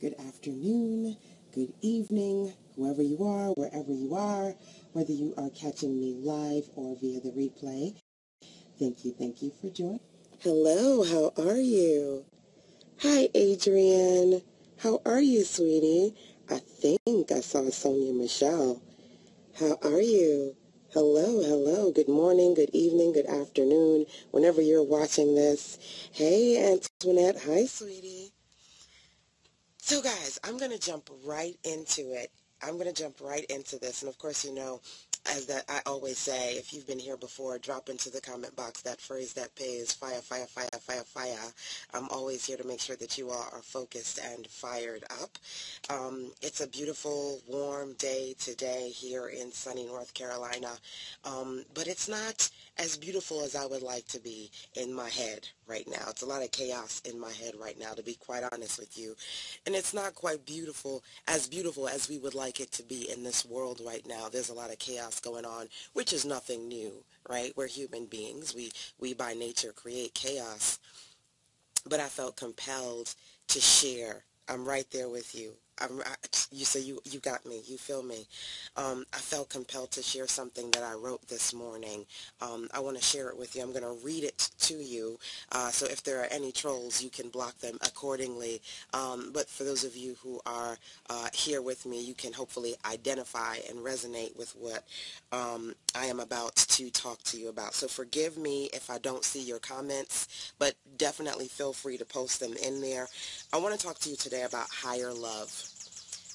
good afternoon, good evening, whoever you are, wherever you are, whether you are catching me live or via the replay. Thank you for joining. Hello, how are you? Hi, Adrian. How are you, sweetie? I think I saw Sonia Michelle. How are you? Hello. Good morning, good evening, good afternoon, whenever you're watching this. Hey, Antoinette. Hi, sweetie. So, guys, I'm going to jump right into it. I'm going to jump right into this. And, of course, you know, as that I always say, if you've been here before, drop into the comment box that phrase that pays, fire, fire, fire, fire, fire. I'm always here to make sure that you all are focused and fired up. It's a beautiful, warm day today here in sunny North Carolina, but it's not as beautiful as I would like to be in my head right now. It's a lot of chaos in my head right now, to be quite honest with you. And it's not quite beautiful as we would like it to be in this world right now. There's a lot of chaos going on, which is nothing new, right? We're human beings. We by nature create chaos. But I felt compelled to share. I'm right there with you. You got me. You feel me. I felt compelled to share something that I wrote this morning. I want to share it with you. I'm going to read it to you. So if there are any trolls, you can block them accordingly. But for those of you who are here with me, you can hopefully identify and resonate with what I am about to talk to you about. So forgive me if I don't see your comments, but definitely feel free to post them in there. I want to talk to you today about higher love.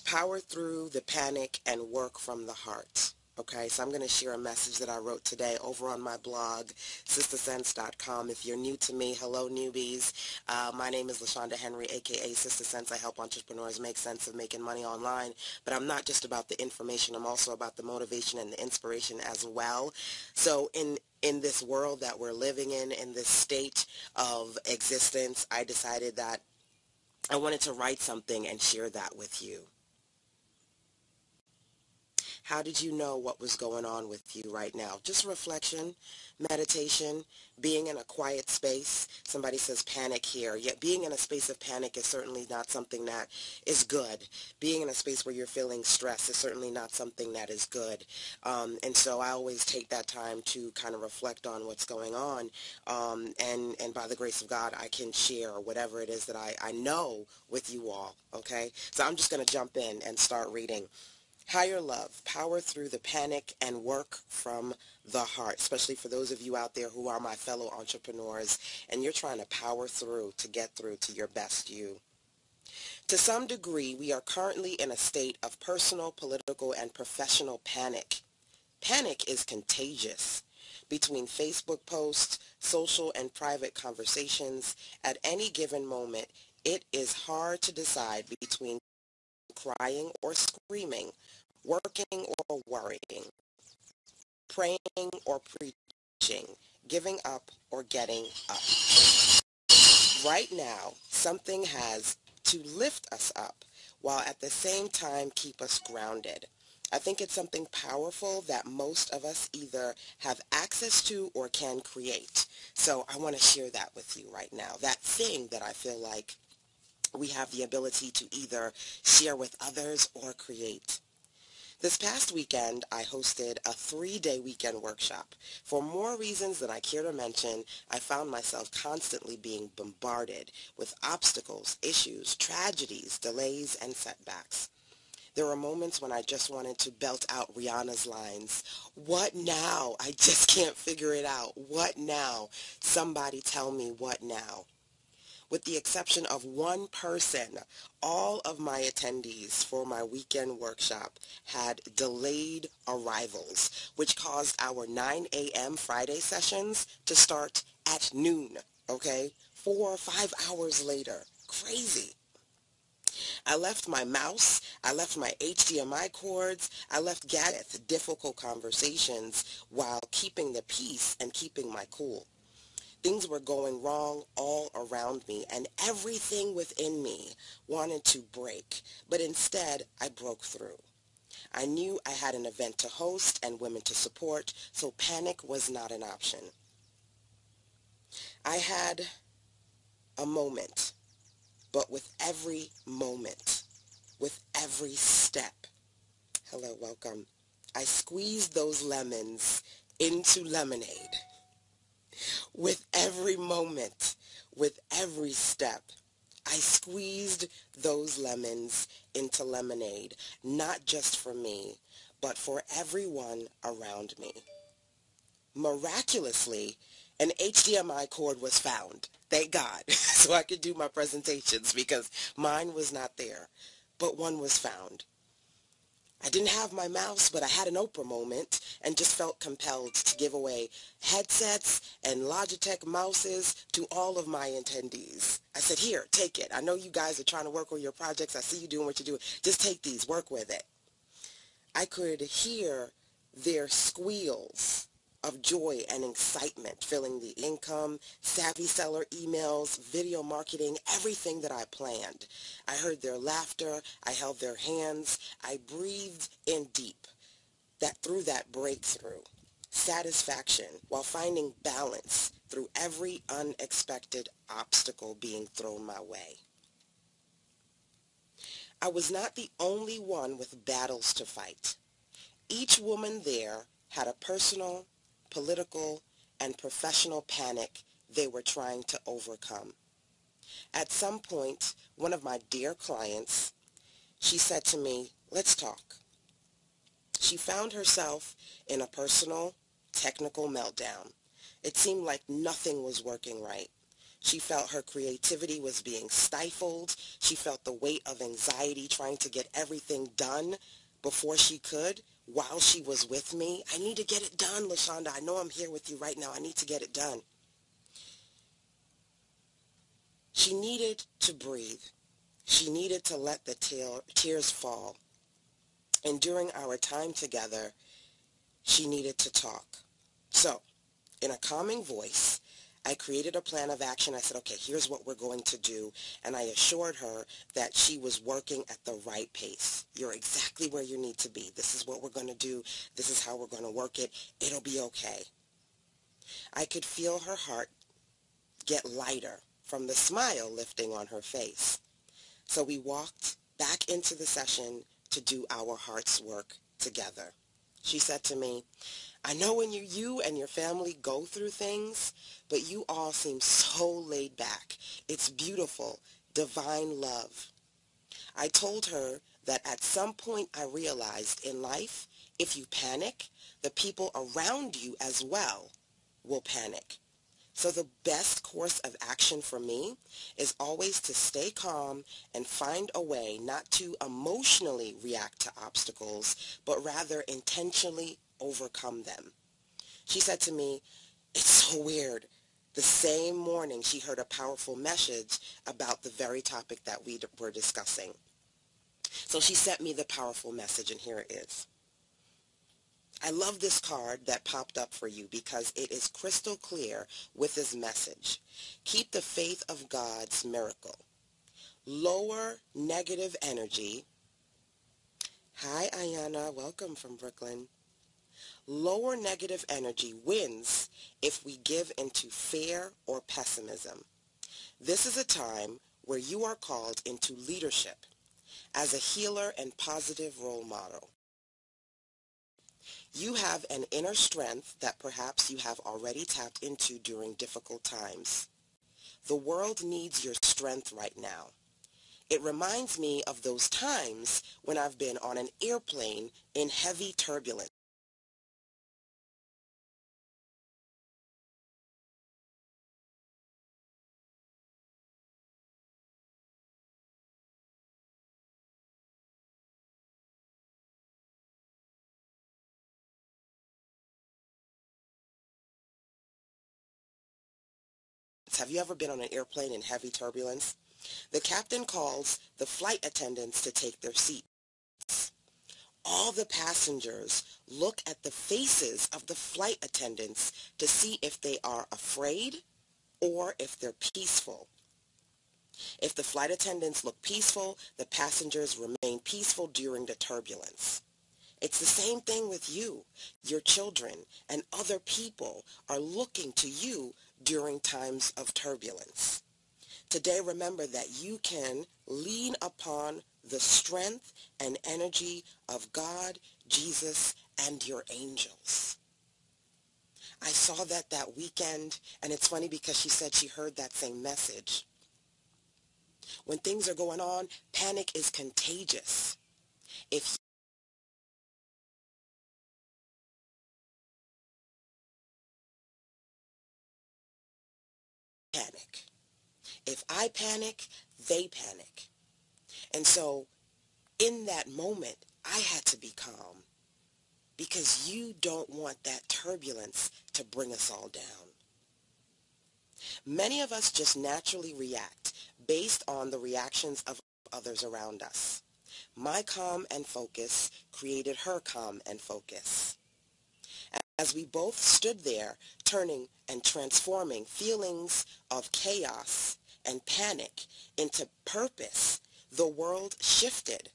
Power through the panic and work from the heart. Okay, so I'm going to share a message that I wrote today over on my blog, sistersense.com. If you're new to me, hello newbies. My name is LaShanda Henry, aka Sister Sense. I help entrepreneurs make sense of making money online. But I'm not just about the information. I'm also about the motivation and the inspiration as well. So in this world that we're living in this state of existence, I decided that I wanted to write something and share that with you. How did you know what was going on with you right now? Just reflection, meditation, being in a quiet space. Somebody says panic here. Yet being in a space of panic is certainly not something that is good. Being in a space where you're feeling stress is certainly not something that is good. And so I always take that time to kind of reflect on what's going on. And by the grace of God, I can share whatever it is that I know with you all. Okay? So I'm just going to jump in and start reading. Higher love, power through the panic and work from the heart, especially for those of you out there who are my fellow entrepreneurs and you're trying to power through to get through to your best you. To some degree, we are currently in a state of personal, political, and professional panic. Panic is contagious. Between Facebook posts, social and private conversations, at any given moment, it is hard to decide between crying or screaming, working or worrying, praying or preaching, giving up or getting up. Right now, something has to lift us up while at the same time keep us grounded. I think it's something powerful that most of us either have access to or can create. So I want to share that with you right now. That thing that I feel like we have the ability to either share with others or create. This past weekend, I hosted a 3-day weekend workshop. For more reasons than I care to mention, I found myself constantly being bombarded with obstacles, issues, tragedies, delays, and setbacks. There were moments when I just wanted to belt out Rihanna's lines. What now? I just can't figure it out. What now? Somebody tell me what now? With the exception of one person, all of my attendees for my weekend workshop had delayed arrivals, which caused our 9 a.m. Friday sessions to start at noon, okay? 4 or 5 hours later. Crazy. I left my mouse, I left my HDMI cords, I left difficult conversations while keeping the peace and keeping my cool. Things were going wrong all around me, and everything within me wanted to break, but instead I broke through. I knew I had an event to host and women to support, so panic was not an option. I had a moment, but with every moment, with every step. Hello, welcome. I squeezed those lemons into lemonade. With every moment, with every step, I squeezed those lemons into lemonade, not just for me, but for everyone around me. Miraculously, an HDMI cord was found. Thank God. So I could do my presentations because mine was not there, but one was found. I didn't have my mouse, but I had an Oprah moment and just felt compelled to give away headsets and Logitech mouses to all of my attendees. I said, here, take it. I know you guys are trying to work on your projects. I see you doing what you're doing. Just take these. Work with it. I could hear their squeals of joy and excitement filling the income, savvy seller emails, video marketing, everything that I planned. I heard their laughter. I held their hands. I breathed in deep through that breakthrough, satisfaction while finding balance through every unexpected obstacle being thrown my way. I was not the only one with battles to fight. Each woman there had a personal, political, and professional panic they were trying to overcome. At some point, one of my dear clients, she said to me, let's talk. She found herself in a personal, technical meltdown. It seemed like nothing was working right. She felt her creativity was being stifled. She felt the weight of anxiety trying to get everything done before she could while she was with me. I need to get it done, LaShanda. I know I'm here with you right now. I need to get it done. She needed to breathe. She needed to let the tears fall. And during our time together, she needed to talk. So, in a calming voice, I created a plan of action. I said, okay, here's what we're going to do. And I assured her that she was working at the right pace. You're exactly where you need to be. This is what we're going to do. This is how we're going to work it. It'll be okay. I could feel her heart get lighter from the smile lifting on her face. So we walked back into the session to do our heart's work together. She said to me, I know when you and your family go through things, but you all seem so laid back. It's beautiful, divine love. I told her that at some point I realized in life, if you panic, the people around you as well will panic. So the best course of action for me is always to stay calm and find a way not to emotionally react to obstacles, but rather intentionally overcome them. She said to me, it's so weird. The same morning she heard a powerful message about the very topic that we were discussing. So she sent me the powerful message, and here it is. I love this card that popped up for you because it is crystal clear with this message. Keep the faith of God's miracle. Lower negative energy. Hi, Ayana. Welcome from Brooklyn. Lower negative energy wins if we give into fear or pessimism. This is a time where you are called into leadership as a healer and positive role model. You have an inner strength that perhaps you have already tapped into during difficult times. The world needs your strength right now. It reminds me of those times when I've been on an airplane in heavy turbulence. Have you ever been on an airplane in heavy turbulence? The captain calls the flight attendants to take their seats. All the passengers look at the faces of the flight attendants to see if they are afraid or if they're peaceful. If the flight attendants look peaceful, the passengers remain peaceful during the turbulence. It's the same thing with you. Your children and other people are looking to you during times of turbulence. Today, remember that you can lean upon the strength and energy of God, Jesus, and your angels. I saw that weekend, and it's funny because she said she heard that same message. When things are going on, panic is contagious. If you panic, if I panic, they panic. And so in that moment, I had to be calm because you don't want that turbulence to bring us all down. Many of us just naturally react based on the reactions of others around us. My calm and focus created her calm and focus. As we both stood there, turning and transforming feelings of chaos and panic into purpose, the world shifted.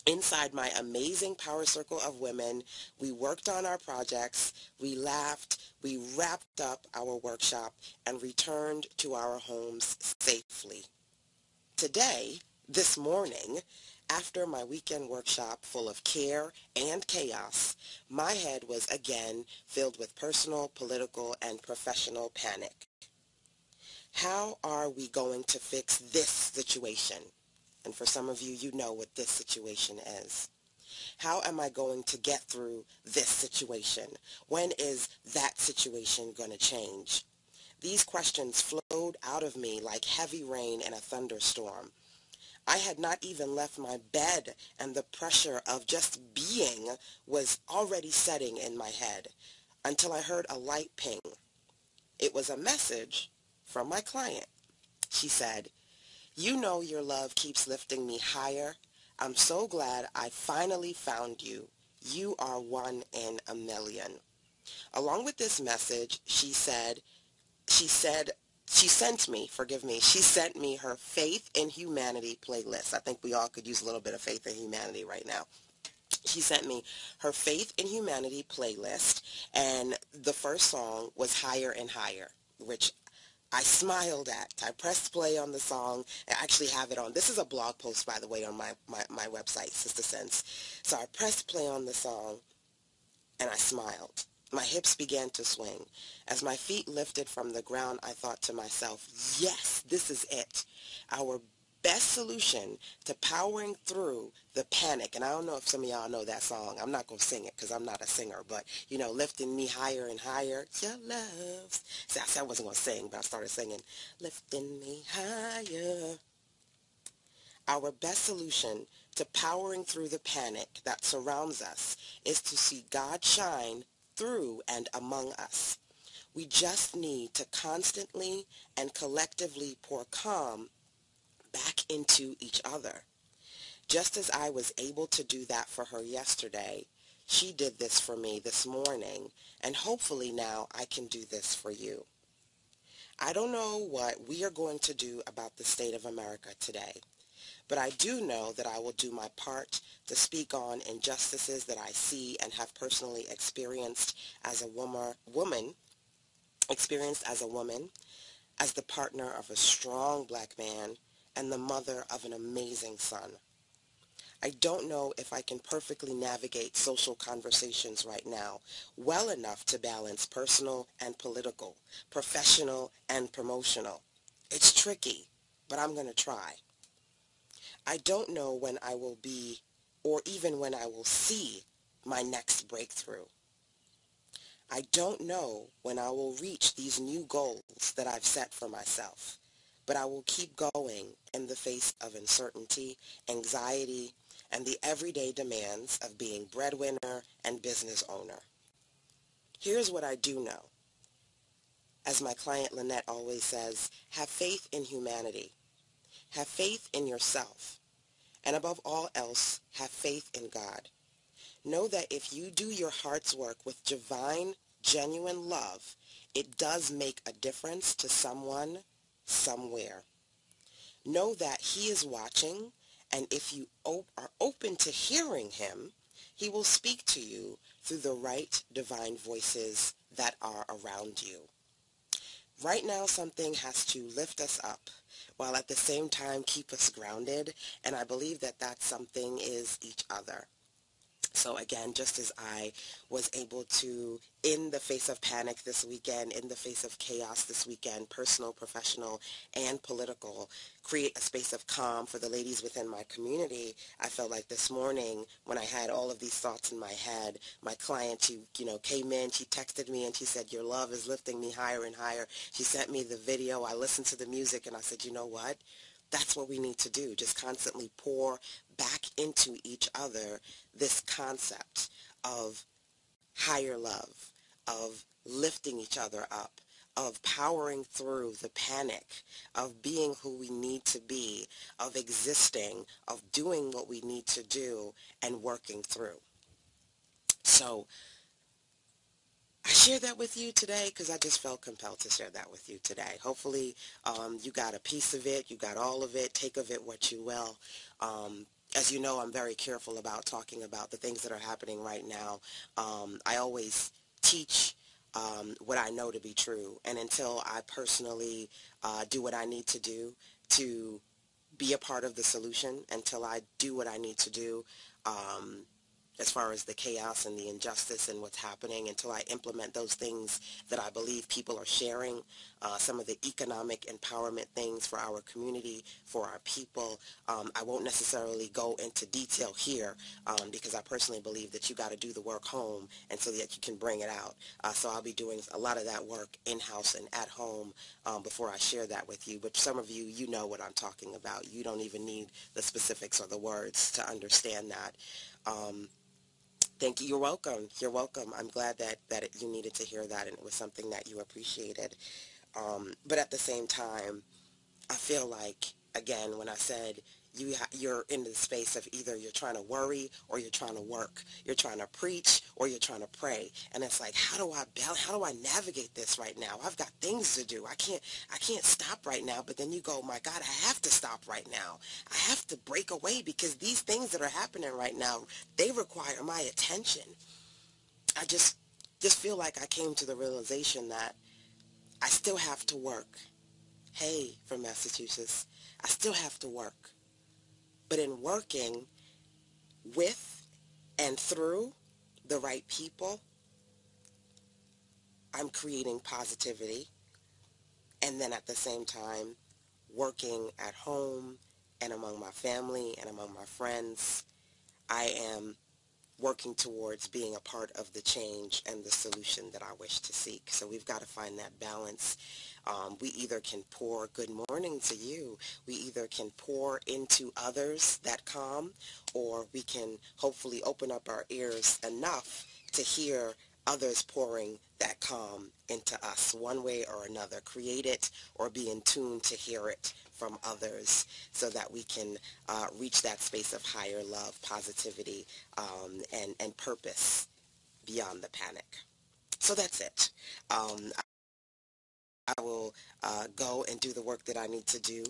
Inside my amazing power circle of women, we worked on our projects, we laughed, we wrapped up our workshop, and returned to our homes safely. Today, this morning, after my weekend workshop full of care and chaos, my head was again filled with personal, political, and professional panic. How are we going to fix this situation? And for some of you, you know what this situation is. How am I going to get through this situation? When is that situation going to change? These questions flowed out of me like heavy rain in a thunderstorm. I had not even left my bed, and the pressure of just being was already setting in my head until I heard a light ping. It was a message from my client. She said, "You know your love keeps lifting me higher. I'm so glad I finally found you. You are one in a million." Along with this message, she said, she sent me her Faith in Humanity playlist. I think we all could use a little bit of faith in humanity right now. She sent me her Faith in Humanity playlist, and the first song was Higher and Higher, which I smiled at. I pressed play on the song. I actually have it on. This is a blog post, by the way, on my website, Sister Sense. So I pressed play on the song, and I smiled. My hips began to swing. As my feet lifted from the ground, I thought to myself, yes, this is it. Our best solution to powering through the panic. And I don't know if some of y'all know that song. I'm not going to sing it because I'm not a singer. But, you know, lifting me higher and higher. Your love. See, I said I wasn't going to sing, but I started singing. Lifting me higher. Our best solution to powering through the panic that surrounds us is to see God shine through and among us. We just need to constantly and collectively pour calm back into each other. Just as I was able to do that for her yesterday, she did this for me this morning, and hopefully now I can do this for you. I don't know what we are going to do about the state of America today. But I do know that I will do my part to speak on injustices that I see and have personally experienced as a woman, as the partner of a strong black man, and the mother of an amazing son. I don't know if I can perfectly navigate social conversations right now well enough to balance personal and political, professional and promotional. It's tricky, but I'm going to try. I don't know when I will be, or even when I will see, my next breakthrough. I don't know when I will reach these new goals that I've set for myself, but I will keep going in the face of uncertainty, anxiety, and the everyday demands of being breadwinner and business owner. Here's what I do know. As my client Lynette always says, have faith in humanity. Have faith in yourself. And above all else, have faith in God. Know that if you do your heart's work with divine, genuine love, it does make a difference to someone, somewhere. Know that he is watching, and if you are open to hearing him, he will speak to you through the right divine voices that are around you. Right now, something has to lift us up while at the same time keep us grounded, and I believe that that something is each other. So again, just as I was able to, in the face of panic this weekend, in the face of chaos this weekend, personal, professional, and political, create a space of calm for the ladies within my community, I felt like this morning when I had all of these thoughts in my head, my client, she, came in, she texted me and she said, your love is lifting me higher and higher. She sent me the video. I listened to the music and I said, you know what? That's what we need to do. Just constantly pour back into each other this concept of higher love, of lifting each other up, of powering through the panic, of being who we need to be, of existing, of doing what we need to do, and working through. So I shared that with you today because I just felt compelled to share that with you today. Hopefully you got a piece of it, you got all of it, take of it what you will. As you know, I'm very careful about talking about the things that are happening right now. I always teach what I know to be true, and until I personally do what I need to be a part of the solution, until I do what I need to do, as far as the chaos and the injustice and what's happening, until I implement those things that I believe people are sharing, some of the economic empowerment things for our community, for our people. I won't necessarily go into detail here because I personally believe that you got to do the work home and so that you can bring it out. So I'll be doing a lot of that work in-house and at home before I share that with you. But some of you, you know what I'm talking about. You don't even need the specifics or the words to understand that. Thank you. You're welcome. You're welcome. I'm glad that you needed to hear that and it was something that you appreciated. But at the same time, I feel like, again, when I said you're in the space of either you're trying to worry or you're trying to work. You're trying to preach or you're trying to pray. And it's like, how do I navigate this right now? I've got things to do. I can't stop right now. But then you go, my God, I have to stop right now. I have to break away because these things that are happening right now, they require my attention. I just feel like I came to the realization that I still have to work. Hey, from Massachusetts, I still have to work. But in working with and through the right people, I'm creating positivity. And then at the same time, working at home and among my family and among my friends, I am working towards being a part of the change and the solution that I wish to seek. So we've got to find that balance. We either can pour good morning to you, we either can pour into others that calm, or we can hopefully open up our ears enough to hear others pouring that calm into us one way or another. Create it or be in tune to hear it from others so that we can reach that space of higher love, positivity, and purpose beyond the panic. So that's it. I will go and do the work that I need to do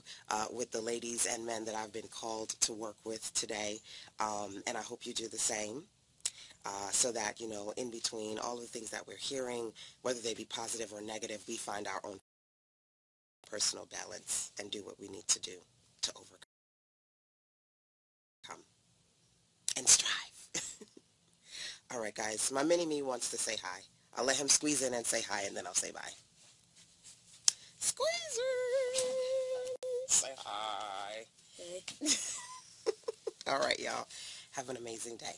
with the ladies and men that I've been called to work with today. And I hope you do the same. So that, in between all of the things that we're hearing, whether they be positive or negative, we find our own personal balance and do what we need to do to overcome and strive. All right, guys. My mini-me wants to say hi. I'll let him squeeze in and say hi, and then I'll say bye. Squeezer! Say hi. Hey. All right, y'all. Have an amazing day.